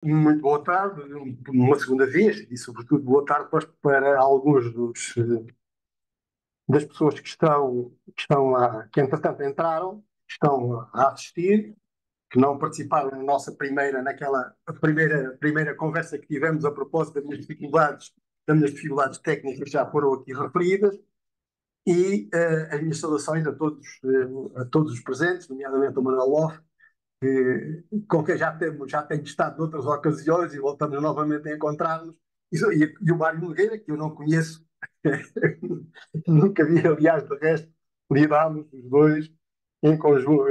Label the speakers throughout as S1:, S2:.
S1: Muito boa tarde, uma segunda vez, e sobretudo boa tarde para alguns das pessoas que entretanto entraram, que estão a assistir, que não participaram na nossa naquela primeira conversa que tivemos a propósito das minhas dificuldades técnicas já foram aqui referidas, e as minhas saudações a todos os presentes, nomeadamente ao Manuel Loff, com quem já tenho estado noutras ocasiões e voltamos novamente a encontrar-nos, e o Mário Nogueira, que eu não conheço, nunca vi, aliás, de resto, lidámos os dois em conjunto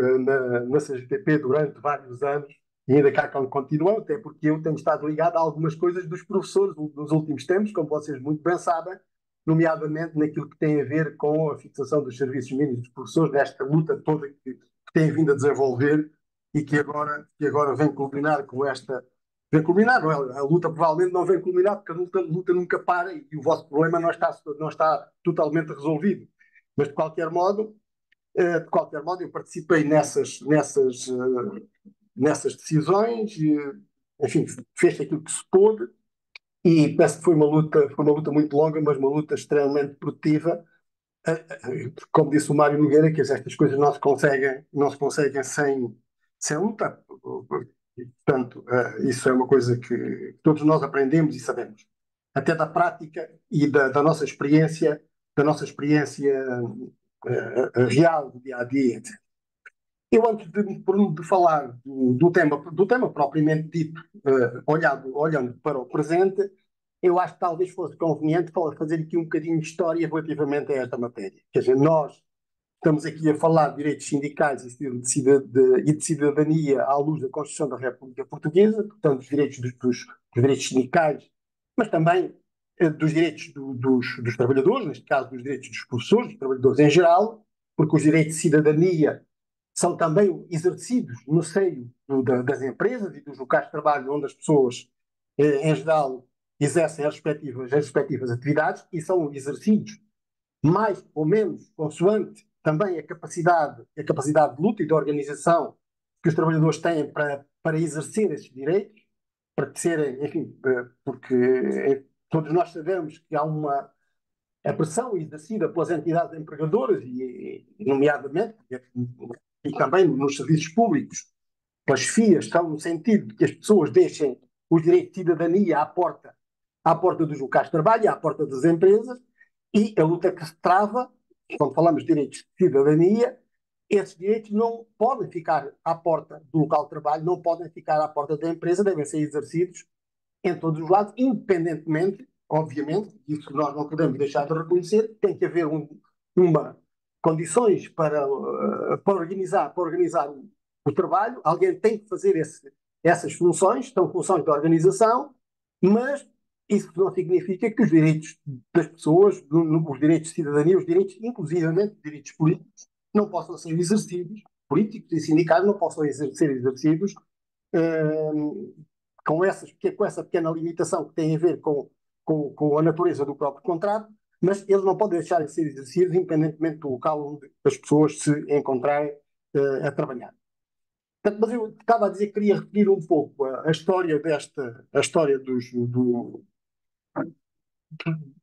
S1: na CGTP durante vários anos, e ainda cá continuam, até porque eu tenho estado ligado a algumas coisas dos professores nos últimos tempos, como vocês muito bem sabem, nomeadamente naquilo que tem a ver com a fixação dos serviços mínimos dos professores, nesta luta toda que tem vindo a desenvolver e que agora vem culminar com esta. Vem culminar, não é? A luta provavelmente não vem culminar, porque a luta nunca para e o vosso problema não está totalmente resolvido. Mas, de qualquer modo, eu participei nessas decisões, e, enfim, fez aquilo que se pôde, e penso que foi uma luta muito longa, mas uma luta extremamente produtiva. Como disse o Mário Nogueira, que estas coisas não se conseguem sem luta. Portanto, isso é uma coisa que todos nós aprendemos e sabemos, até da prática e da nossa experiência real do dia a dia, etc. Eu, antes de falar do tema propriamente dito, olhando para o presente, eu acho que talvez fosse conveniente fazer aqui um bocadinho de história relativamente a esta matéria. Quer dizer, nós estamos aqui a falar de direitos sindicais e de cidadania à luz da Constituição da República Portuguesa, portanto, dos direitos sindicais, mas também dos direitos dos trabalhadores, neste caso dos direitos dos professores, dos trabalhadores em geral, porque os direitos de cidadania são também exercidos no seio das empresas e dos locais de trabalho onde as pessoas, em geral, exercem as respectivas atividades, e são exercidos mais ou menos consoante também a capacidade de luta e de organização que os trabalhadores têm para exercer esses direitos, para serem, enfim, porque todos nós sabemos que há uma a pressão exercida pelas entidades empregadoras, nomeadamente, e também nos serviços públicos, pelas FIAs, estão no sentido de que as pessoas deixem os direitos de cidadania à porta dos locais de trabalho, à porta das empresas, e a luta que se trava, quando falamos de direitos de cidadania, esses direitos não podem ficar à porta do local de trabalho, não podem ficar à porta da empresa, devem ser exercidos em todos os lados, independentemente, obviamente, isso nós não podemos deixar de reconhecer, tem que haver uma condições para organizar o trabalho, alguém tem que fazer essas funções, são funções de organização, mas isso não significa que os direitos das pessoas, os direitos de cidadania, os direitos, inclusivamente os direitos políticos, não possam ser exercidos, políticos e sindicais não possam ser exercidos eh, com essa pequena limitação que tem a ver com a natureza do próprio contrato, mas eles não podem deixar de ser exercidos independentemente do local onde as pessoas se encontrarem a trabalhar. Portanto, mas eu estava a dizer que queria referir um pouco a história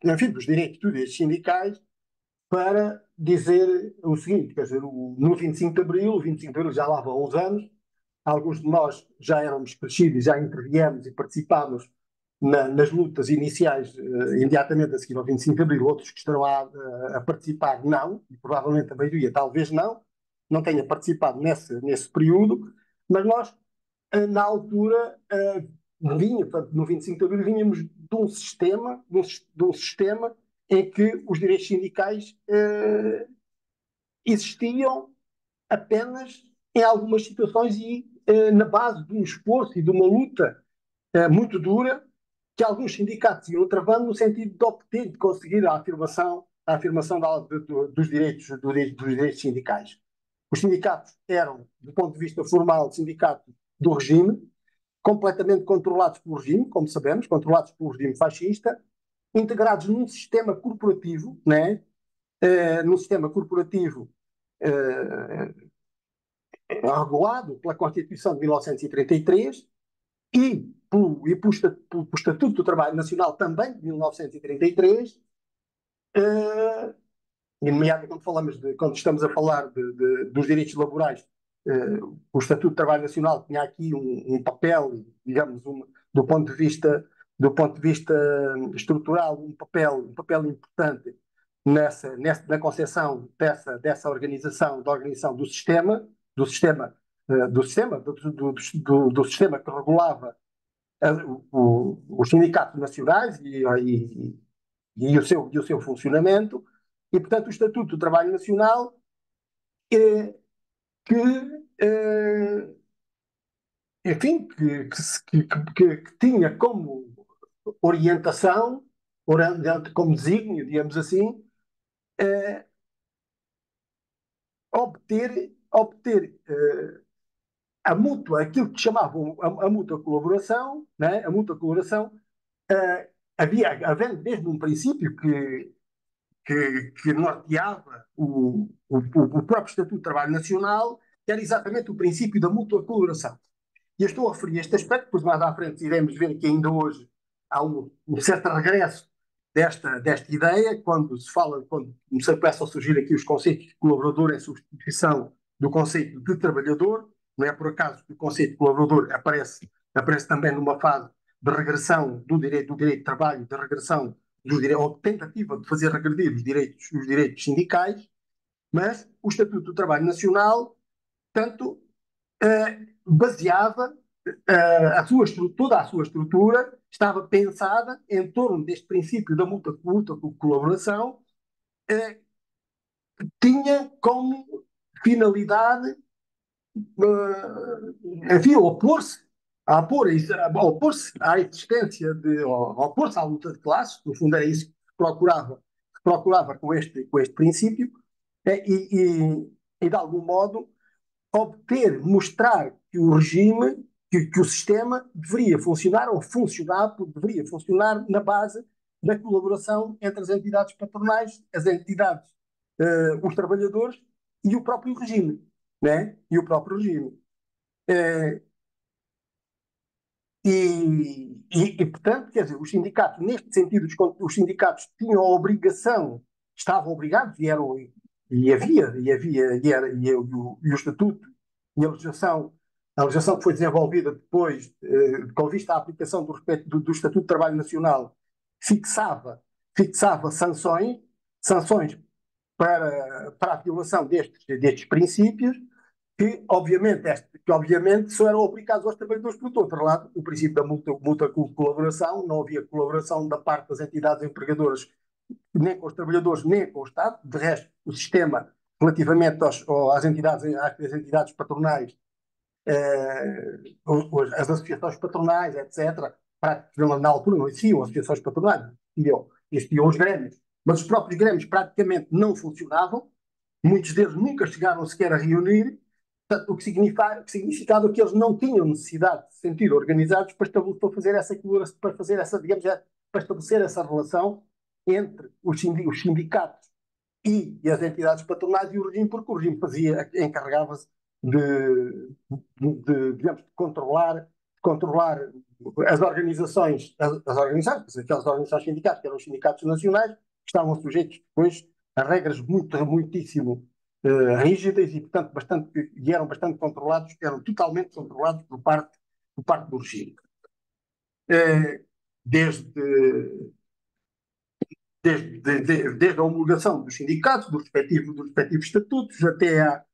S1: enfim, dos direitos sindicais, para dizer o seguinte, quer dizer, no 25 de Abril, o 25 de Abril já lá vão uns anos, alguns de nós já éramos crescidos, já interviemos e participámos nas lutas iniciais, imediatamente a seguir ao 25 de Abril, outros que estarão a participar não, e provavelmente a maioria talvez não tenha participado nesse período, mas nós, na altura, portanto, no 25 de Abril, vínhamos de um sistema em que os direitos sindicais existiam apenas em algumas situações e na base de um esforço e de uma luta muito dura que alguns sindicatos iam travando no sentido de obter, de conseguir a afirmação dos direitos sindicais. Os sindicatos eram, do ponto de vista formal, sindicatos do regime, completamente controlados pelo regime, como sabemos, controlados pelo regime fascista, integrados num sistema corporativo, né? Num sistema corporativo eh, regulado pela Constituição de 1933 e pelo Estatuto do Trabalho Nacional também de 1933, e nomeadamente quando estamos a falar dos direitos laborais, o Estatuto de Trabalho Nacional tinha aqui um papel, digamos, do ponto de vista estrutural, um papel importante na concepção dessa organização, da organização do sistema, do sistema, do sistema que regulava os sindicatos nacionais e o seu funcionamento, e, portanto, o Estatuto do Trabalho Nacional eh, que, eh, enfim, que tinha como orientação, como desígnio, digamos assim, eh, obter a mútua, aquilo que chamavam a mútua colaboração, né? A mútua colaboração, havendo mesmo um princípio que norteava o próprio Estatuto do Trabalho Nacional, que era exatamente o princípio da mútua colaboração. E eu estou a referir este aspecto, pois mais à frente iremos ver que ainda hoje há um certo regresso desta ideia, quando começam a surgir aqui os conceitos de colaborador em substituição do conceito de trabalhador. Não é por acaso que o conceito de colaborador aparece também numa fase de regressão do direito de trabalho, de regressão ou tentativa de fazer regredir os direitos sindicais, mas o Estatuto do Trabalho Nacional, tanto baseava toda a sua estrutura estava pensada em torno deste princípio da mútua colaboração, tinha como finalidade, enfim, opor-se à existência opor-se à luta de classes, no fundo era isso que procurava com este princípio, e de algum modo mostrar que o regime, que o sistema deveria funcionar ou deveria funcionar na base da colaboração entre as entidades patronais, as entidades, os trabalhadores e o próprio regime, né? E o próprio regime. Uh, portanto, quer dizer, os sindicatos, neste sentido, os sindicatos tinham a obrigação, estavam obrigados e o Estatuto e a legislação que foi desenvolvida depois, com vista à aplicação do Estatuto de Trabalho Nacional, fixava, fixava sanções para a violação destes princípios, que obviamente só eram aplicados aos trabalhadores. Por outro lado, o princípio da mútua colaboração, não havia colaboração da parte das entidades empregadoras, nem com os trabalhadores, nem com o Estado. De resto, o sistema, relativamente às entidades patronais, as associações patronais, etc., na altura não existiam associações patronais, existiam os grêmios, mas os próprios grêmios praticamente não funcionavam, muitos deles nunca chegaram sequer a reunir. Portanto, o que significava que eles não tinham necessidade de se sentir organizados para fazer essa, digamos, para estabelecer essa relação entre os sindicatos e as entidades patronais e o regime, porque o regime encarregava-se digamos, de controlar as organizações, aquelas organizações sindicais, que eram os sindicatos nacionais, que estavam sujeitos depois a regras muitíssimo rígidas e, portanto, eram bastante controlados, eram totalmente controlados por parte do regime. Desde, desde a homologação dos sindicatos, dos respectivos estatutos, até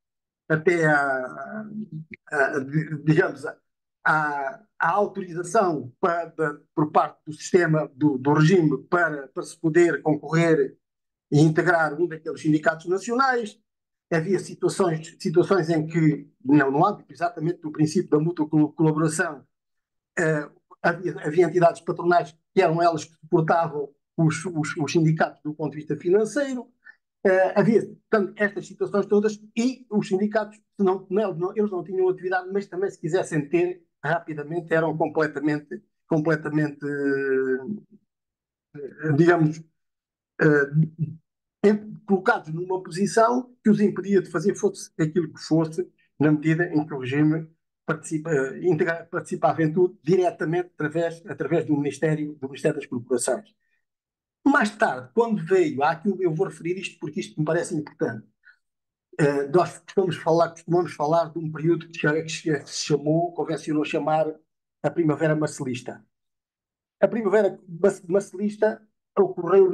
S1: digamos, a autorização por parte do sistema, do regime, para se poder concorrer e integrar um daqueles sindicatos nacionais. Havia situações em que, no âmbito exatamente do princípio da mútua colaboração, havia entidades patronais que eram elas que suportavam os sindicatos do ponto de vista financeiro. Havia, portanto, estas situações todas e os sindicatos, eles não tinham atividade, mas também se quisessem ter, rapidamente eram completamente digamos, colocados numa posição que os impedia de fazer fosse aquilo que fosse, na medida em que o regime participava em tudo diretamente através do Ministério das Corporações. Mais tarde, quando veio, eu vou referir isto porque isto me parece importante. Nós costumamos falar de um período que se chamou, convencionou chamar a Primavera Marcelista. A Primavera Marcelista ocorreu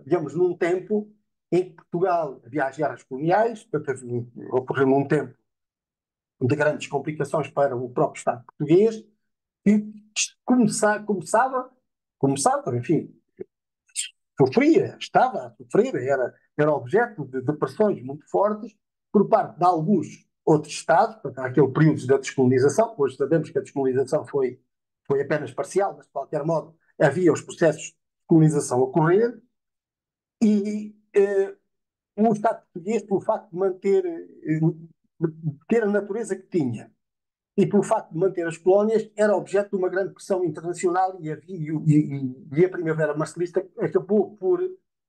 S1: digamos, num tempo em que Portugal havia as guerras coloniais, portanto, ocorreu num tempo de grandes complicações para o próprio Estado português, e começava, enfim, estava a sofrer, era objeto de pressões muito fortes por parte de alguns outros Estados, portanto, aquele período da descolonização. Hoje sabemos que a descolonização foi apenas parcial, mas de qualquer modo havia os processos de colonização a ocorrer, e o Estado português, pelo facto de ter a natureza que tinha, e pelo facto de manter as colónias, era objeto de uma grande pressão internacional, e a Primavera Marcelista acabou por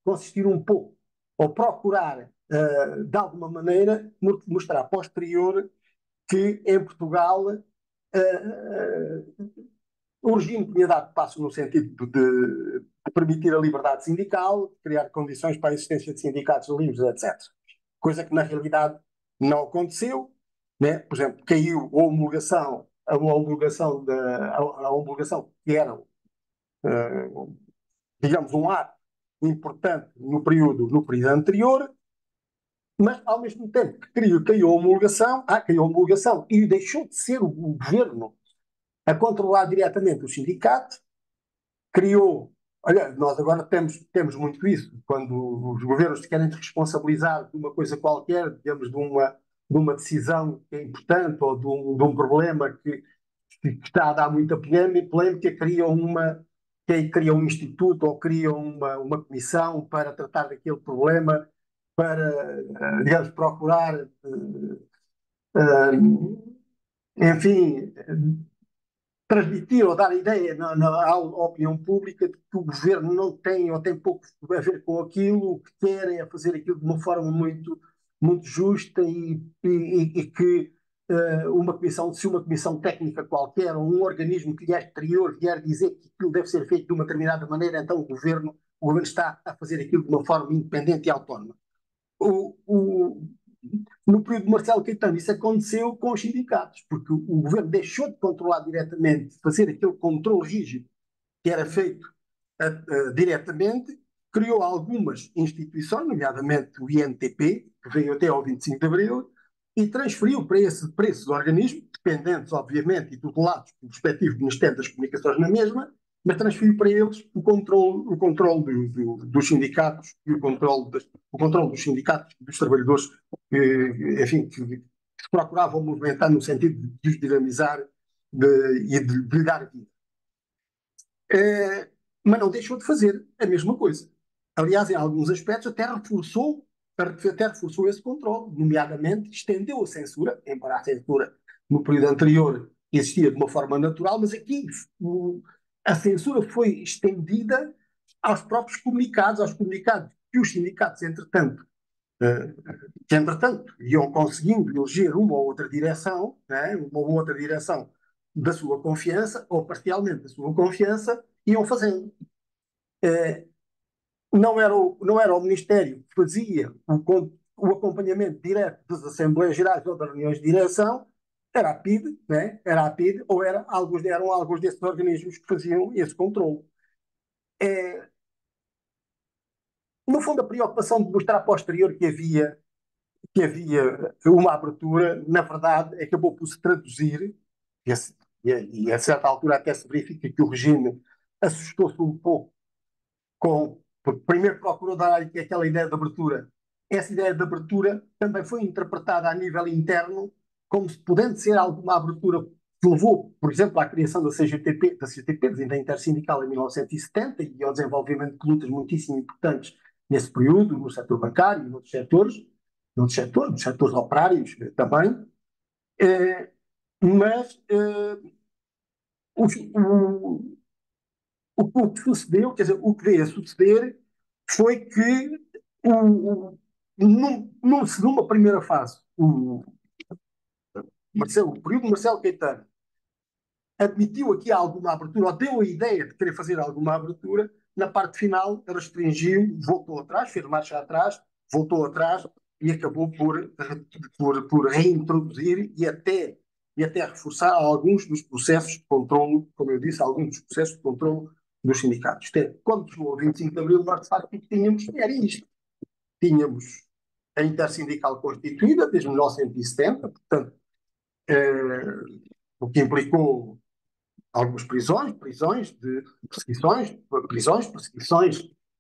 S1: consistir um pouco, ou procurar, de alguma maneira, mostrar a posterior que em Portugal o regime tinha dado passo no sentido de permitir a liberdade sindical, criar condições para a existência de sindicatos livres, etc. Coisa que na realidade não aconteceu, né? Por exemplo, caiu a homologação que era, digamos, um ato importante no período anterior, mas ao mesmo tempo que caiu a homologação e deixou de ser o governo a controlar diretamente o sindicato, criou. Olha, nós agora temos muito isso, quando os governos se querem responsabilizar de uma coisa qualquer, digamos, de uma decisão que é importante, ou de um problema que está a dar muita polémica, criam um instituto ou criam uma comissão para tratar daquele problema, para, digamos, procurar, enfim, transmitir ou dar a ideia à opinião pública de que o governo não tem ou tem pouco a ver com aquilo, o que querem é fazer aquilo de uma forma muito, muito justa, e que se uma comissão técnica qualquer ou um organismo que lhe é exterior vier dizer que aquilo deve ser feito de uma determinada maneira, então o governo está a fazer aquilo de uma forma independente e autónoma. O, o, no período de Marcelo Caetano, isso aconteceu com os sindicatos, porque o governo deixou de controlar diretamente, fazer aquele controle rígido que era feito diretamente, criou algumas instituições, nomeadamente o INTP, que veio até ao 25 de Abril, e transferiu para esses organismos, dependentes, obviamente, e tutelados pelo respectivo Ministério das Comunicações na mesma, mas transferiu para eles o controle dos sindicatos e o controle dos sindicatos, dos trabalhadores, enfim, que se procuravam movimentar no sentido de os dinamizar e de lhe dar vida. Mas não deixou de fazer a mesma coisa. Aliás, em alguns aspectos, até reforçou esse controle, nomeadamente estendeu a censura, embora a censura no período anterior existia de uma forma natural, mas aqui a censura foi estendida aos próprios comunicados, que os sindicatos, eh, entretanto, iam conseguindo eleger uma ou outra direção, né, uma ou outra direção da sua confiança, ou parcialmente da sua confiança, iam fazendo. Não era o Ministério que fazia o acompanhamento direto das Assembleias Gerais ou das reuniões de direção, era a PIDE, né? Era a PIDE, ou eram alguns desses organismos que faziam esse controle. No fundo, a preocupação de mostrar a posterior que havia uma abertura, na verdade, acabou por se traduzir, e a certa altura até se verifica que o regime assustou-se um pouco porque primeiro procurou dar aquela ideia de abertura. Essa ideia de abertura também foi interpretada a nível interno como se podendo ser alguma abertura que levou, por exemplo, à criação da CGTP, da Intersindical, em 1970, e ao desenvolvimento de lutas muitíssimo importantes nesse período, no setor bancário e nos setores operários também. Mas o, o que sucedeu, quer dizer, o que veio a suceder foi que, numa primeira fase, o período de Marcelo Caetano admitiu aqui alguma abertura, ou deu a ideia de querer fazer alguma abertura, na parte final restringiu, voltou atrás, fez marcha atrás, voltou atrás e acabou por reintroduzir e até reforçar alguns dos processos de controle, como eu disse, alguns dos processos de controle dos sindicatos. Quando chegou o 25 de Abril, nós de facto tínhamos, era isto, tínhamos a Intersindical constituída desde 1970, portanto, o que implicou algumas perseguições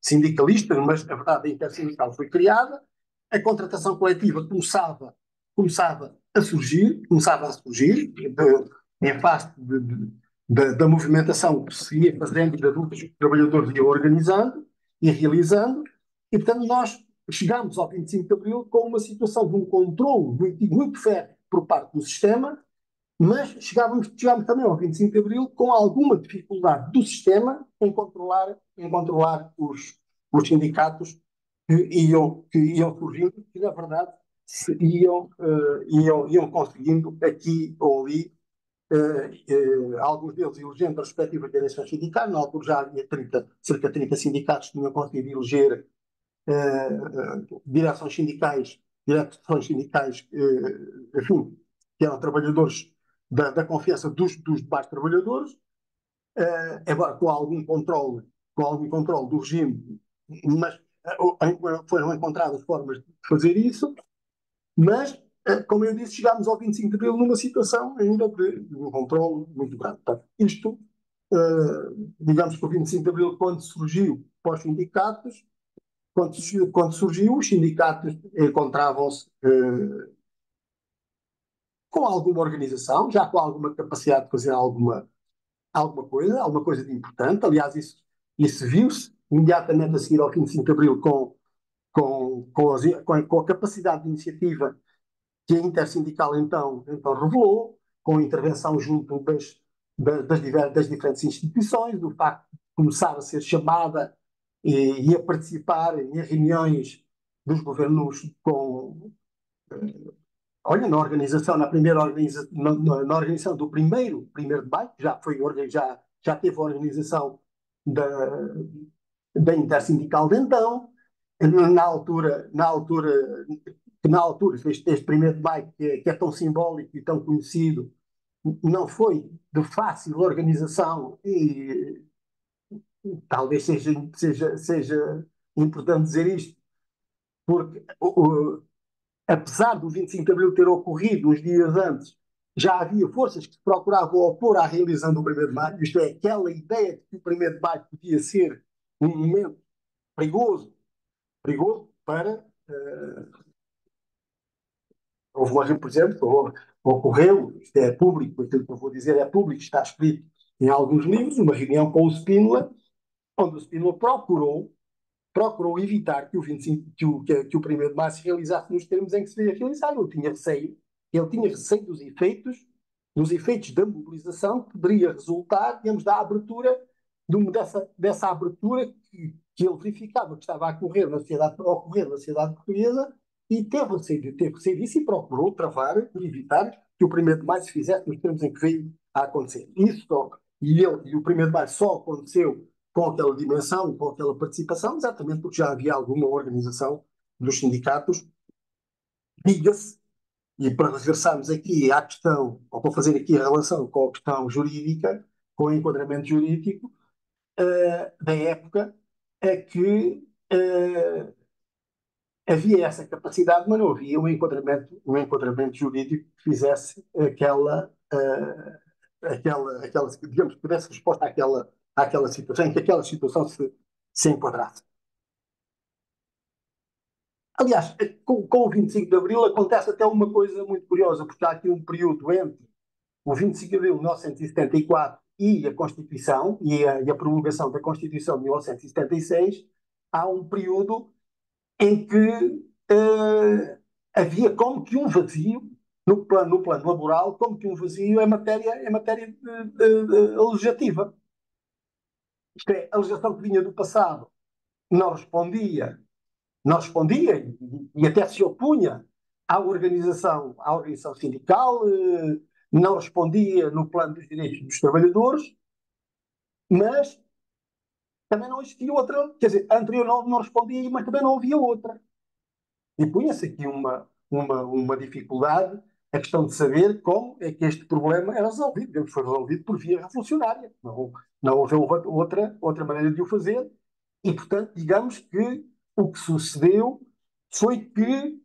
S1: sindicalistas, mas a verdade a Intersindical foi criada, a contratação coletiva começava a surgir em face da movimentação que se ia fazendo e das lutas que os trabalhadores iam organizando e realizando, e portanto nós chegámos ao 25 de Abril com uma situação de um controle muito férreo por parte do sistema, mas chegámos também ao 25 de Abril com alguma dificuldade do sistema em controlar os sindicatos que iam surgindo, que na verdade iam conseguindo aqui ou ali, alguns deles elegendo as respectivas direções sindicais. Na altura já havia cerca de 30 sindicatos que tinham conseguido eleger direções sindicais, enfim, que eram trabalhadores da confiança dos demais trabalhadores, embora com algum controle do regime, mas foram encontradas formas de fazer isso, mas, como eu disse, chegámos ao 25 de Abril numa situação ainda de um controle muito grande. Portanto, digamos que o 25 de Abril, quando surgiu para os sindicatos, quando surgiu, os sindicatos encontravam-se com alguma organização, já com alguma capacidade de fazer alguma coisa de importante. Aliás, isso viu-se imediatamente a seguir ao 25 de Abril com a capacidade de iniciativa que a Intersindical então revelou, com a intervenção junto das diferentes instituições, do facto de começar a ser chamada e a participar em reuniões dos governos olha, na primeira organização, na organização do primeiro debate, já teve a organização da, da Intersindical de então, na altura este primeiro debate que é tão simbólico e tão conhecido, não foi de fácil organização e talvez seja importante dizer isto, porque apesar do 25 de Abril ter ocorrido uns dias antes, já havia forças que se procuravam opor à realização do 1º de Maio, isto é, aquela ideia de que o 1º de Maio podia ser um momento perigoso para. Houve uma, por exemplo, ocorreu, isto é público, aquilo que eu vou dizer é público, está escrito em alguns livros, uma reunião com o Spínola, onde o Spínola procurou evitar que o 25, que o 1º de Maio se realizasse nos termos em que se devia realizar. Ele tinha receio dos efeitos da mobilização que poderia resultar, digamos, da abertura, dessa abertura que ele verificava que estava a ocorrer na sociedade portuguesa, e teve receio disso e procurou travar e evitar que o 1º de Maio se fizesse nos termos em que veio a acontecer. E o 1º de Maio só aconteceu com aquela dimensão, com aquela participação, exatamente porque já havia alguma organização dos sindicatos. Diga-se, e para regressarmos aqui à questão, ou para fazer aqui a relação com a questão jurídica, com o enquadramento jurídico da época, é que havia essa capacidade, mas não havia um enquadramento jurídico que fizesse digamos, que desse resposta àquela situação, em que aquela situação se enquadrasse. Aliás, com o 25 de Abril acontece até uma coisa muito curiosa, porque há aqui um período entre o 25 de Abril de 1974 e a Constituição, e a promulgação da Constituição de 1976, há um período em que havia como que um vazio no plano laboral, como que um vazio em matéria legislativa. Isto é, a legislação que vinha do passado não respondia e até se opunha à organização sindical, não respondia no plano dos direitos dos trabalhadores, mas também não existia outra, quer dizer, a anterior não respondia, mas também não havia outra. E punha-se aqui uma dificuldade, a questão de saber como é que este problema era resolvido. Ele foi resolvido por via revolucionária. Não houve outra maneira de o fazer. E, portanto, digamos que o que sucedeu foi que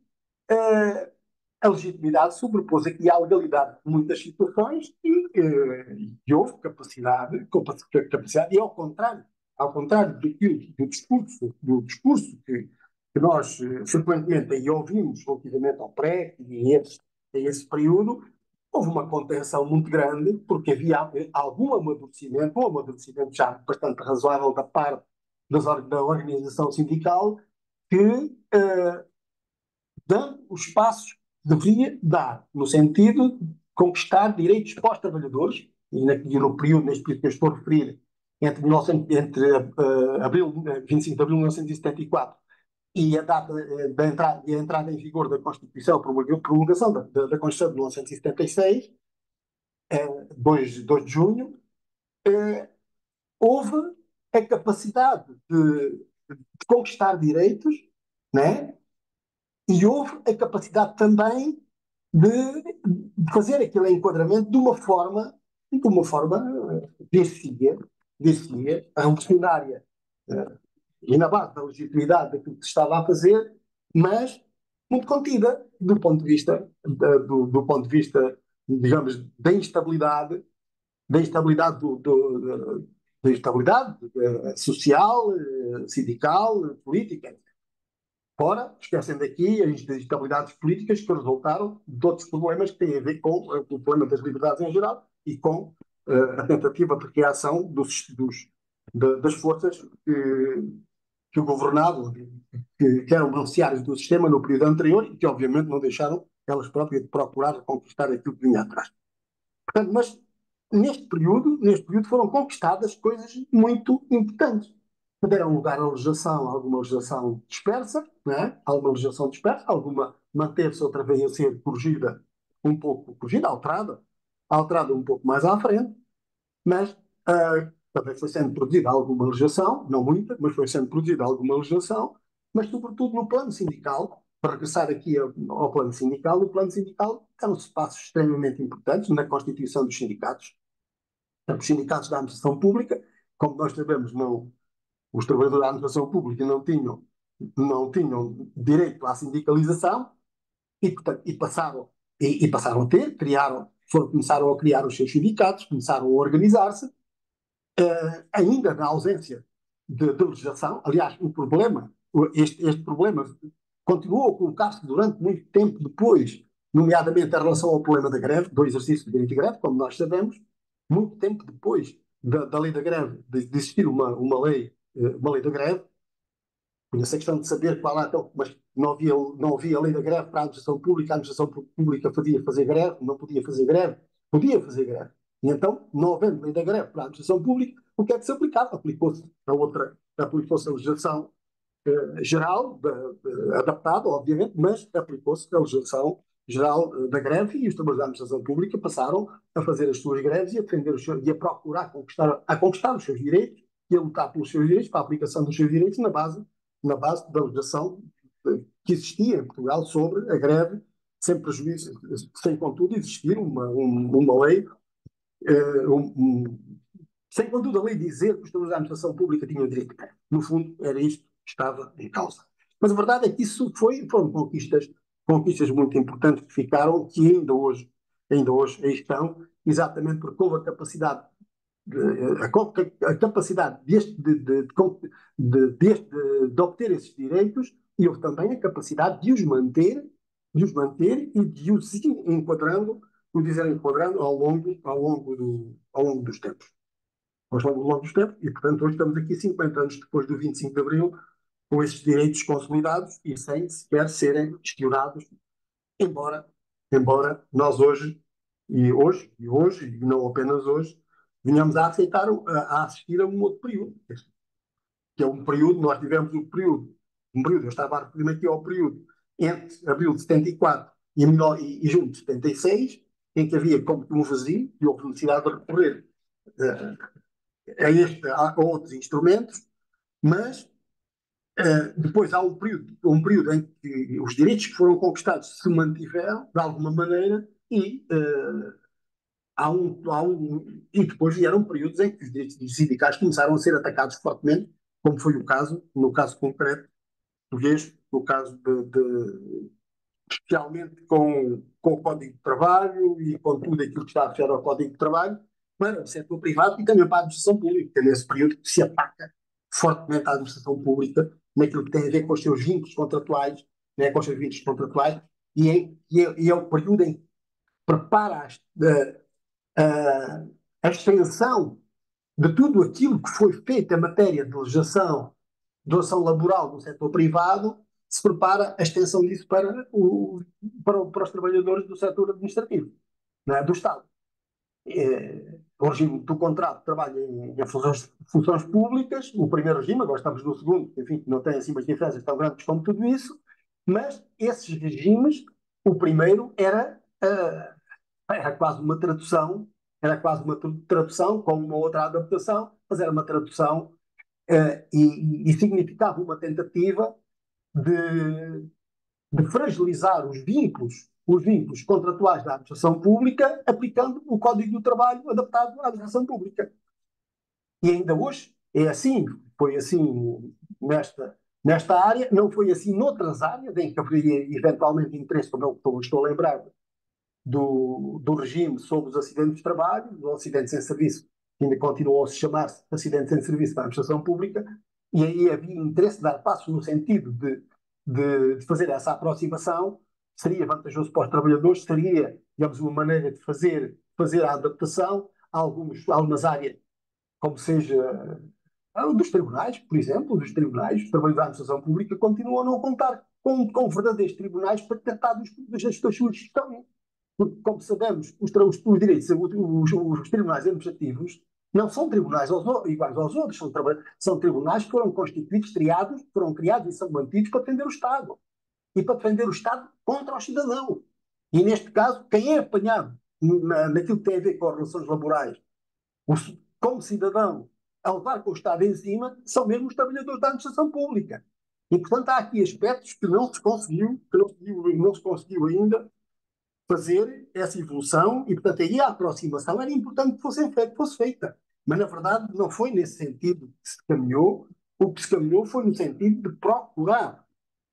S1: a legitimidade sobrepôs aqui à legalidade de muitas situações e houve capacidade, e ao contrário do discurso que nós frequentemente aí ouvimos relativamente ao PREC e a esse período, houve uma contenção muito grande, porque havia algum amadurecimento, um amadurecimento já bastante razoável da parte da organização sindical, que dando os passos que deveria dar, no sentido de conquistar direitos para os trabalhadores, e no período, neste período que eu estou a referir, entre abril, 25 de abril de 1974 e a data da entrada em vigor da Constituição, a promulgação da Constituição de 1976, 2 de junho, houve a capacidade de conquistar direitos, né? E houve a capacidade também de fazer aquele enquadramento de uma forma dir-se-ia, revolucionária, eh, e na base da legitimidade daquilo que se estava a fazer, mas muito contida do ponto de vista, digamos, da instabilidade da instabilidade social, sindical, política. Fora, esquecem daqui as instabilidades políticas que resultaram de outros problemas que têm a ver com o problema das liberdades em geral e com a tentativa de reação das forças que o governavam, que eram beneficiários do sistema no período anterior e que, obviamente, não deixaram elas próprias de procurar conquistar aquilo que vinha atrás. Portanto, mas neste período foram conquistadas coisas muito importantes. Deram lugar à legislação, alguma legislação dispersa, né? Alguma legislação dispersa, alguma manteve-se outra vez a ser corrigida, um pouco corrigida, alterada um pouco mais à frente, mas também foi sendo produzida alguma legislação, não muita, mas foi sendo produzida alguma legislação, mas sobretudo no plano sindical, para regressar aqui ao plano sindical, no plano sindical deram-se passos extremamente importantes na constituição dos sindicatos. Os sindicatos da administração pública, como nós sabemos, os trabalhadores da administração pública não tinham direito à sindicalização e, portanto, passaram a ter, começaram a criar os seus sindicatos, começaram a organizar-se, ainda na ausência de legislação. Aliás, este problema continuou a colocar-se durante muito tempo depois, nomeadamente em relação ao problema da greve, do exercício do direito de greve, como nós sabemos, muito tempo depois da lei da greve, de existir uma lei da greve. Conheço a questão de saber qual é, então, mas não havia lei da greve para a administração pública. A administração pública podia fazer greve, não podia fazer greve, podia fazer greve. E então, não havendo lei da greve para a administração pública, o que é que se aplicava? Aplicou-se a legislação geral, adaptada, obviamente, mas aplicou-se a legislação geral da greve e os trabalhadores da administração pública passaram a fazer as suas greves e a defender e a procurar conquistar os seus direitos e a lutar pelos seus direitos, para a aplicação dos seus direitos na base da legislação que existia em Portugal sobre a greve, sem prejuízo, sem contudo existir uma lei, sem contudo a lei dizer que os trabalhadores da administração pública tinham direito de greve. No fundo, era isto que estava em causa. Mas a verdade é que isso foram conquistas muito importantes que ficaram, que ainda hoje aí estão, exatamente porque houve a capacidade de obter esses direitos e houve também a capacidade de os manter e de os ir enquadrando, ao longo dos tempos. E, portanto, hoje estamos aqui 50 anos depois do 25 de Abril, com esses direitos consolidados e sem sequer serem questionados, embora, embora nós hoje, e não apenas hoje, venhamos a assistir a um outro período, que é um período. Nós tivemos um período, eu estava a referir aqui ao período entre abril de 74 e junho de 76, em que havia como um vazio e houve necessidade de recorrer a outros instrumentos, mas depois há um período em que os direitos que foram conquistados se mantiveram, de alguma maneira, e depois vieram períodos em que os direitos sindicais começaram a ser atacados fortemente, como foi o caso, no caso concreto português, no caso especialmente com o Código de Trabalho e com tudo aquilo que está associado ao Código de Trabalho, para o setor privado e também para a administração pública, nesse período que se ataca fortemente a administração pública naquilo que tem a ver com os seus vínculos contratuais, né, com os seus vínculos contratuais, e é o período em que prepara a extensão de tudo aquilo que foi feito em matéria de legislação laboral no setor privado, se prepara a extensão disso para os trabalhadores do setor administrativo, não é? Do Estado. O regime do contrato de trabalho em funções públicas, o primeiro regime, agora estamos no segundo, enfim, não tem assim umas diferenças tão grandes como tudo isso, mas esses regimes, o primeiro era quase uma tradução, com uma outra adaptação, mas era uma tradução e significava uma tentativa de, de fragilizar os vínculos contratuais da administração pública, aplicando o Código do Trabalho adaptado à administração pública. E ainda hoje é assim, foi assim nesta área, não foi assim noutras áreas, em que haveria eventualmente interesse, como estou a lembrar, do regime sobre os acidentes de trabalho, dos acidentes em serviço, que ainda continuam a se chamar-se acidentes em serviço da administração pública, e aí havia interesse de dar passos no sentido de fazer essa aproximação, seria vantajoso para os trabalhadores, seria, digamos, uma maneira de fazer a adaptação a algumas áreas, como seja dos tribunais, por exemplo, os trabalhadores da administração pública continuam a não contar com verdadeiros tribunais para tratar das suas questões. Porque, como sabemos, os direitos, os tribunais administrativos não são tribunais iguais aos outros, são tribunais que foram constituídos, foram criados e são mantidos para defender o Estado. E para defender o Estado contra o cidadão. E, neste caso, quem é apanhado naquilo que tem a ver com as relações laborais, como cidadão, a levar com o Estado em cima, são mesmo os trabalhadores da administração pública. E, portanto, há aqui aspectos que não se conseguiu ainda fazer essa evolução e, portanto, aí a aproximação era importante que fosse feita. Mas, na verdade, não foi nesse sentido que se caminhou. O que se caminhou foi no sentido de procurar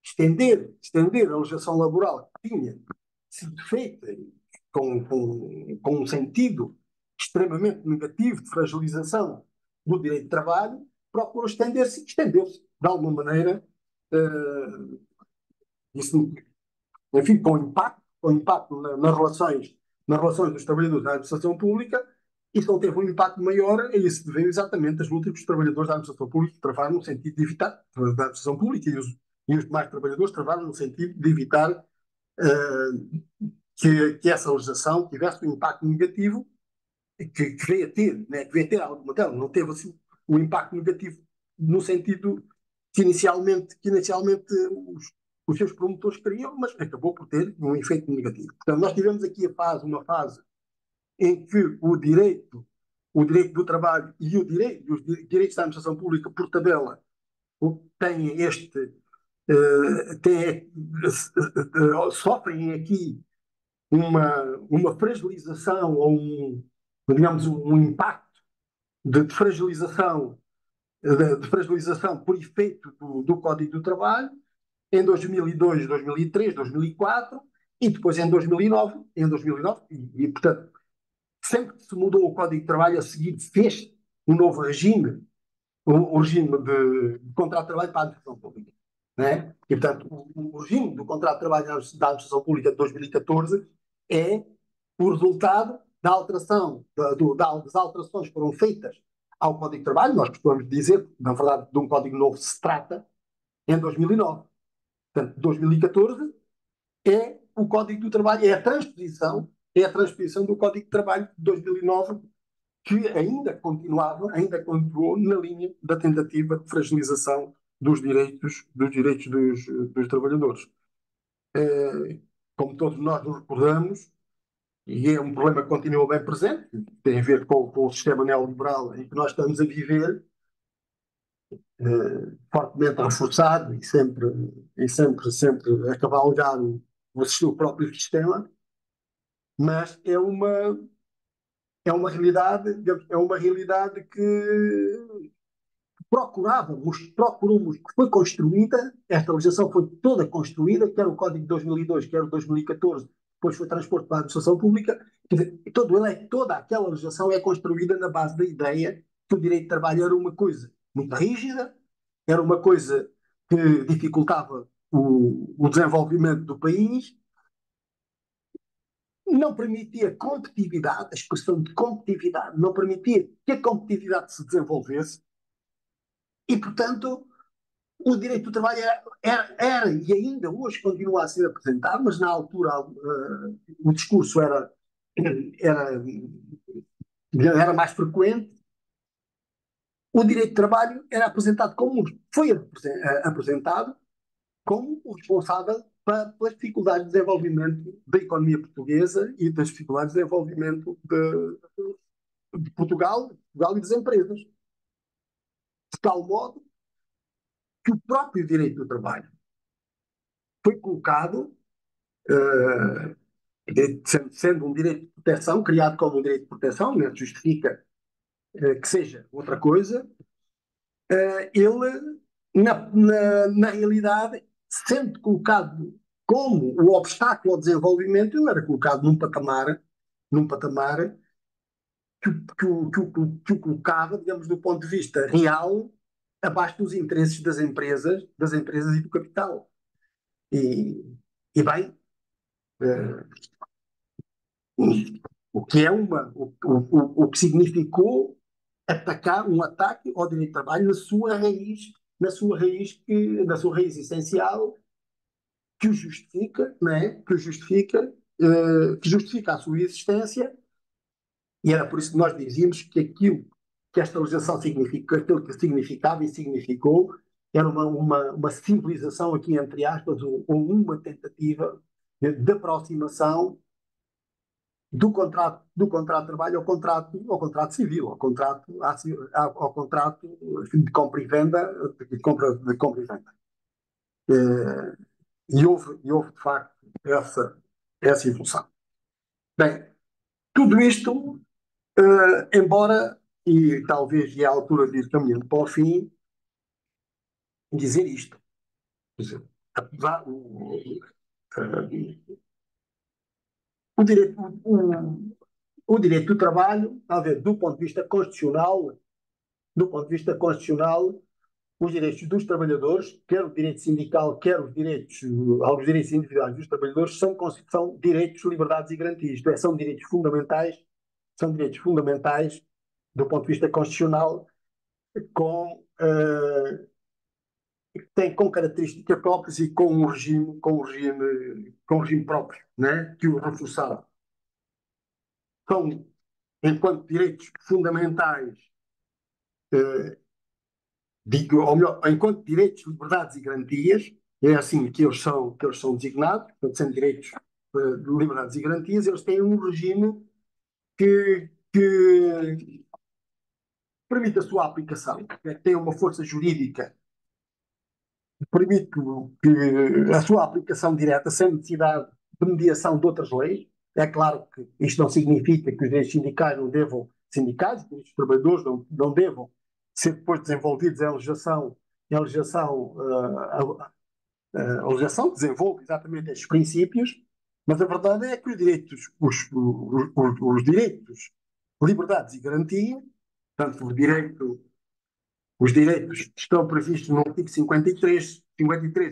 S1: estender a legislação laboral que tinha sido feita com um sentido extremamente negativo de fragilização do direito de trabalho, procurou estendeu-se de alguma maneira, isso, enfim, com impacto nas relações dos trabalhadores da administração pública. Isso não teve um impacto maior, a isso deveu exatamente as lutas que os trabalhadores da administração pública travaram no sentido de evitar, da administração pública e os demais trabalhadores travaram no sentido de evitar que essa legislação tivesse um impacto negativo que veio a ter, né, que veio a ter alguma dela. Não teve assim um impacto negativo no sentido que inicialmente os seus promotores queriam, mas acabou por ter um efeito negativo. Portanto, nós tivemos aqui uma fase em que o direito do trabalho e os direitos da administração pública, por tabela, têm sofrem aqui uma fragilização ou digamos, um impacto de fragilização por efeito do Código do Trabalho em 2002, 2003, 2004 e depois em 2009, portanto, sempre que se mudou o Código de Trabalho, a seguir fez um novo regime, o regime de contrato de trabalho para a administração pública. Né? E, portanto, o regime do contrato de trabalho da administração pública de 2014 é o resultado da alteração, das alterações que foram feitas ao Código de Trabalho, nós costumamos dizer, na verdade, de um Código novo se trata, em 2009. Portanto, 2014 é o Código do Trabalho, é a transposição do Código de Trabalho de 2009, que ainda continuou na linha da tentativa de fragilização dos direitos dos trabalhadores. como todos nós nos recordamos, e é um problema que continua bem presente, tem a ver com o sistema neoliberal em que nós estamos a viver, fortemente reforçado sempre a cavalgar o próprio sistema, mas é uma realidade que procuramos, que foi construída, esta legislação foi toda construída, quer o Código de 2002, quer o de 2014, depois foi transposto para a administração pública, quer dizer, toda aquela legislação é construída na base da ideia que o direito de trabalho era uma coisa muito rígida, era uma coisa que dificultava o desenvolvimento do país, não permitia competitividade, a expressão de competitividade, não permitia que a competitividade se desenvolvesse e, portanto, o direito do trabalho era e ainda hoje continua a ser apresentado, mas na altura o discurso era, era mais frequente. O direito de trabalho era apresentado foi apresentado como o responsável pelas dificuldades de desenvolvimento da economia portuguesa e das dificuldades de desenvolvimento de Portugal e das empresas. De tal modo que o próprio direito do trabalho foi colocado, uh, sendo um direito de proteção, criado como um direito de proteção, não justifica que seja outra coisa, ele, na realidade, sendo colocado como o obstáculo ao desenvolvimento, ele era colocado num patamar que o colocava, digamos, do ponto de vista real, abaixo dos interesses das empresas e do capital. E, e bem, uh, o que é o que significou um ataque ao direito de trabalho na sua raiz essencial, que o justifica, não é? Que justifica a sua existência, e era por isso que nós dizíamos que que esta legislação significa, aquilo que significava e significou, era uma civilização, aqui entre aspas, ou uma tentativa de aproximação do contrato de trabalho ao contrato civil, ao contrato de compra e venda, de compra e venda. E houve de facto essa evolução. Bem, tudo isto, embora, e talvez é a altura de ir caminhando para o fim, dizer isto. Quer dizer, apesar, o direito, o direito do trabalho, a ver, do ponto de vista constitucional, os direitos dos trabalhadores, quer o direito sindical, quer alguns direitos individuais dos trabalhadores, são direitos, liberdades e garantias. Isto é, são direitos fundamentais do ponto de vista constitucional, com, uh, têm com características próprias e com um regime próprio, né, que o reforçaram. São, enquanto direitos fundamentais, uh, ou melhor, enquanto direitos, liberdades e garantias, é assim que eles são designados, portanto, sendo direitos, de liberdades e garantias, eles têm um regime que permite a sua aplicação, tem uma força jurídica que permite que a sua aplicação direta, sem necessidade de mediação de outras leis. É claro que isto não significa que os direitos sindicais não devam, sindicais, os direitos dos trabalhadores não devam ser depois desenvolvidos a legislação desenvolve exatamente estes princípios, mas a verdade é que os direitos, liberdades e garantias, portanto, os direitos que estão previstos no artigo 53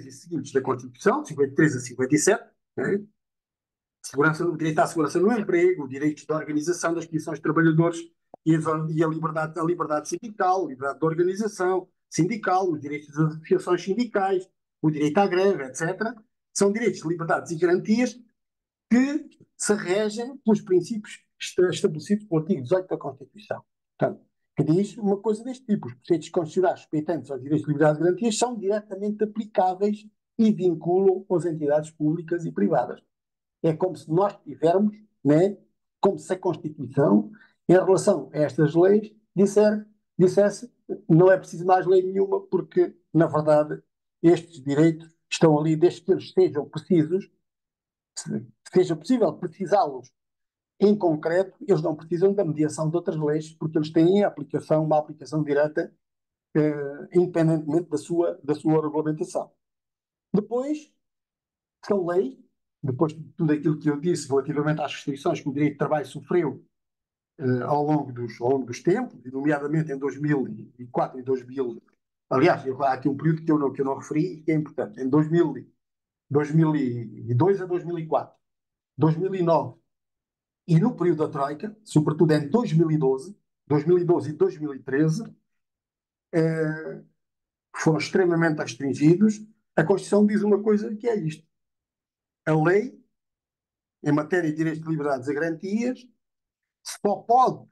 S1: e seguintes da Constituição, 53 a 57, né? O direito à segurança no emprego, o direito da organização das condições de trabalhadores e a liberdade sindical, a liberdade de organização sindical, os direitos das associações sindicais, o direito à greve, etc. São direitos, liberdades e garantias que se regem pelos princípios estabelecidos pelo artigo 18 da Constituição. Portanto, que diz uma coisa deste tipo: os preceitos constitucionais respeitantes aos direitos de liberdade e garantias são diretamente aplicáveis e vinculam as entidades públicas e privadas. É como se nós tivermos, né, como se a Constituição, em relação a estas leis, dissesse não é preciso mais lei nenhuma, porque, na verdade, estes direitos estão ali desde que eles sejam precisos, se seja possível precisá-los em concreto, eles não precisam da mediação de outras leis, porque eles têm a aplicação, uma aplicação direta, independentemente da sua regulamentação. Depois, são leis, depois de tudo aquilo que eu disse relativamente às restrições que o direito de trabalho sofreu ao longo dos tempos, e nomeadamente em 2004 e 2000. Aliás, há aqui um período que eu não referi e que é importante. Em 2002 a 2004, 2009 e no período da Troika, sobretudo em 2012 e 2013, eh, foram extremamente restringidos. A Constituição diz uma coisa que é isto. A lei, em matéria de direitos, de liberdades e garantias, só pode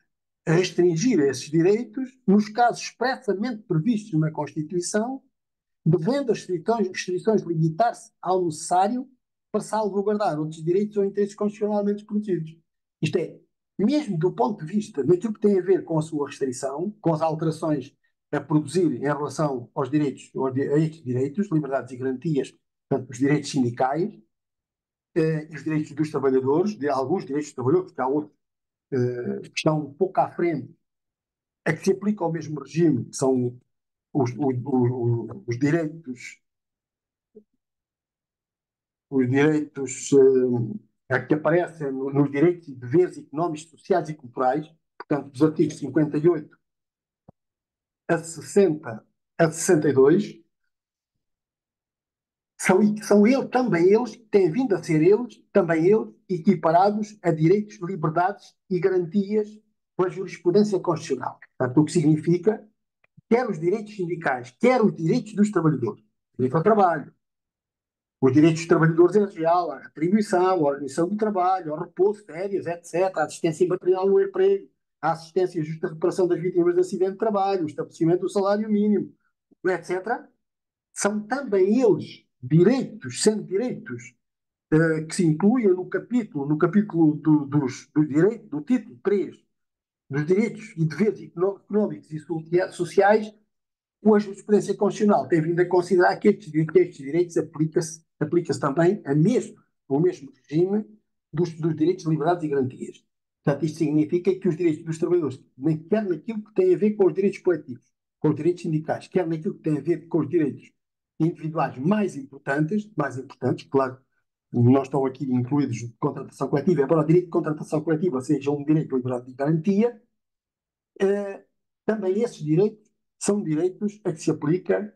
S1: restringir esses direitos nos casos expressamente previstos na Constituição, devendo as restrições limitar-se ao necessário para salvaguardar outros direitos ou interesses constitucionalmente protegidos. Isto é, mesmo do ponto de vista daquilo que tem a ver com a sua restrição, com as alterações a produzir em relação aos direitos, a estes direitos, liberdades e garantias, portanto, os direitos sindicais, e os direitos dos trabalhadores, de alguns direitos dos trabalhadores, porque há outros que estão um pouco à frente, a que se aplica ao mesmo regime, que são os direitos, que aparecem nos direitos e deveres económicos, sociais e culturais, portanto, dos artigos 58 a 60 a 62, são eles, também eles, têm vindo a ser eles, também eles, equiparados a direitos, liberdades e garantias pela jurisprudência constitucional. Portanto, o que significa quer os direitos sindicais, quer os direitos dos trabalhadores, direito ao trabalho, os direitos dos trabalhadores em geral, a retribuição, a organização do trabalho, ao repouso, férias, etc., a assistência material no emprego, a assistência e justa reparação das vítimas de acidente de trabalho, o estabelecimento do salário mínimo, etc., são também eles direitos, sendo direitos que se incluem no capítulo do direito, do título 3 dos direitos e deveres económicos e sociais, a jurisprudência constitucional tem vindo a considerar que estes direitos aplica-se também ao mesmo regime dos direitos, liberdades e garantias. Portanto, isto significa que os direitos dos trabalhadores, quer naquilo que tem a ver com os direitos coletivos, com os direitos sindicais, quer naquilo que tem a ver com os direitos individuais mais importantes, claro, não estão aqui incluídos de contratação coletiva, embora o direito de contratação coletiva seja um direito de liberdade e garantia, eh, também esses direitos são direitos a que se aplica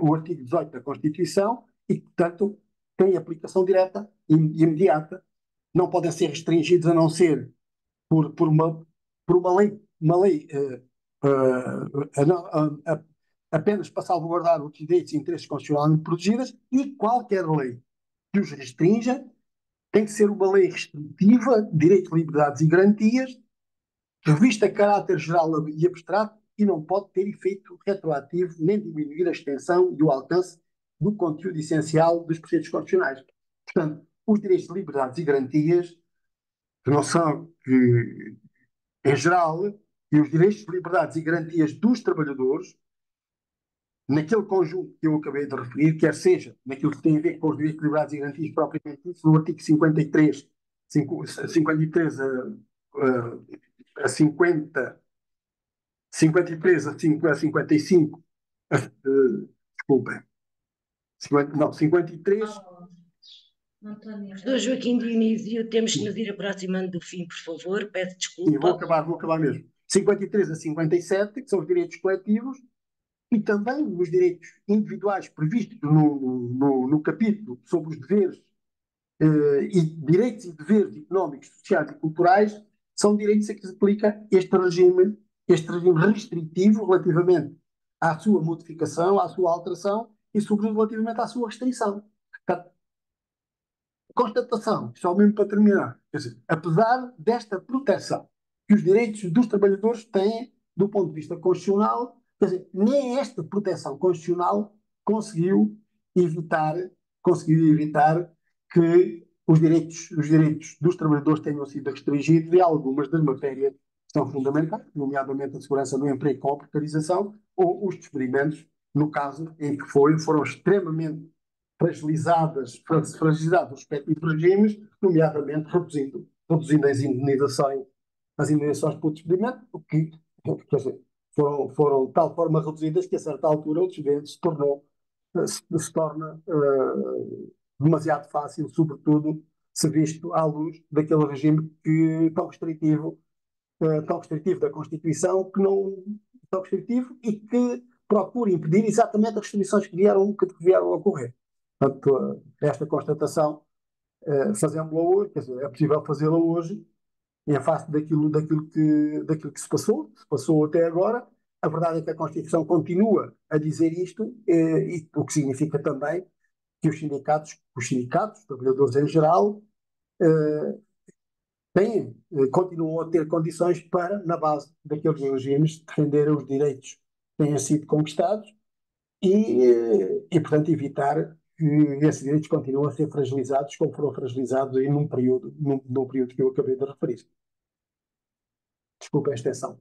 S1: o artigo 18 da Constituição e que, portanto, têm aplicação direta e imediata, não podem ser restringidos a não ser por uma lei apenas para salvaguardar os direitos e interesses constitucionalmente protegidos, e qualquer lei que os restrinja tem que ser uma lei restritiva de direitos, liberdades e garantias, revista caráter geral e abstrato, e não pode ter efeito retroativo nem diminuir a extensão e o alcance do conteúdo essencial dos preceitos constitucionais. Portanto, os direitos, liberdades e garantias, que não são, que, em geral, e os direitos, liberdades e garantias dos trabalhadores, naquele conjunto que eu acabei de referir, quer seja naquilo que tem a ver com os direitos, liberdades e garantias propriamente dito, no artigo 53, 53 a 50, 53 a 55, desculpem, 50, não, 53.
S2: Doutor Joaquim Dionísio, temos que nos ir aproximando do fim, por favor, peço
S1: E vou
S2: desculpa.
S1: acabar mesmo. 53 a 57, que são os direitos coletivos, e também os direitos individuais previstos no capítulo sobre os deveres e direitos e deveres económicos, sociais e culturais, são direitos a que se aplica este regime restritivo relativamente à sua modificação, à sua alteração e, sobretudo, relativamente à sua restrição. Portanto, constatação, só mesmo para terminar, quer dizer, apesar desta proteção que os direitos dos trabalhadores têm do ponto de vista constitucional, quer dizer, nem esta proteção constitucional conseguiu evitar que os direitos dos trabalhadores tenham sido restringidos e algumas das matérias que são fundamentais, nomeadamente a segurança do emprego com a precarização ou os despedimentos, no caso em que foram extremamente fragilizados os respectivos regimes, nomeadamente reduzindo as indenizações por despedimento, o que, quer dizer, foram de tal forma reduzidas que a certa altura o despedimento se torna demasiado fácil, sobretudo se visto à luz daquele regime tão restritivo da Constituição, que não tão restritivo e que procura impedir exatamente as restrições que vieram a ocorrer. Portanto, esta constatação, fazemos-la hoje, quer dizer, é possível fazê-la hoje, em face daquilo que se passou até agora. A verdade é que a Constituição continua a dizer isto, e o que significa também que os sindicatos, trabalhadores em geral, eh, continuam a ter condições para, na base daqueles regimes, defenderem os direitos que tenham sido conquistados portanto, evitar que esses direitos continuem a ser fragilizados, como foram fragilizados aí num período que eu acabei de referir. Desculpa a extensão.